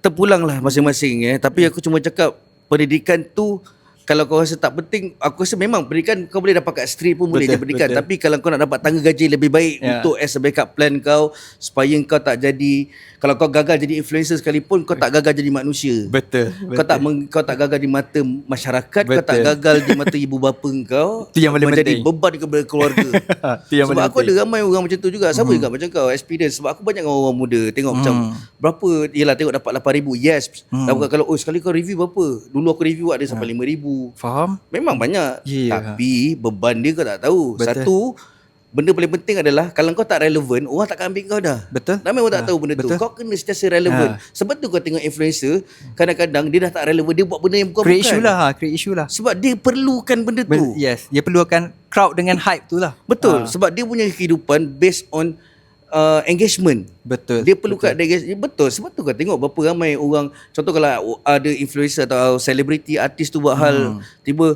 terpulang lah masing-masing Tapi aku cuma cakap pendidikan tu, kalau kau rasa tak penting, aku rasa memang pendidikan kau boleh dapat kat street pun boleh je pendidikan. Tapi kalau kau nak dapat tangga gaji lebih baik untuk as a backup plan kau, supaya kau tak jadi, kalau kau gagal jadi influencer sekalipun, kau tak gagal jadi manusia. Kau tak gagal di mata masyarakat, kau tak gagal di mata ibu bapa kau. Itu yang paling menjadi penting. beban kepada keluarga. Sebab aku ada ramai orang macam tu juga. Sama juga macam kau experience. Sebab aku banyak orang muda tengok macam berapa, yelah tengok dapat 8,000. Yes. Kalau sekali kau review berapa? Dulu aku review ada sampai 5,000. Faham? Memang banyak. Tapi beban dia kau tak tahu. Satu, benda paling penting adalah kalau kau tak relevan, orang takkan ambil kau dah. Ramai orang tak tahu benda tu. Kau kena sentiasa relevan. Sebab tu kau tengok influencer, kadang-kadang dia dah tak relevan, dia buat benda yang bukan. Create issue lah. Sebab dia perlukan benda tu. Yes, dia perlukan crowd dengan hype tu lah. Betul. Sebab dia punya kehidupan based on engagement. Dia perlukan engagement. Betul. Sebab tu kau tengok berapa ramai orang, contoh kalau ada influencer atau selebriti, artis tu buat hal, tiba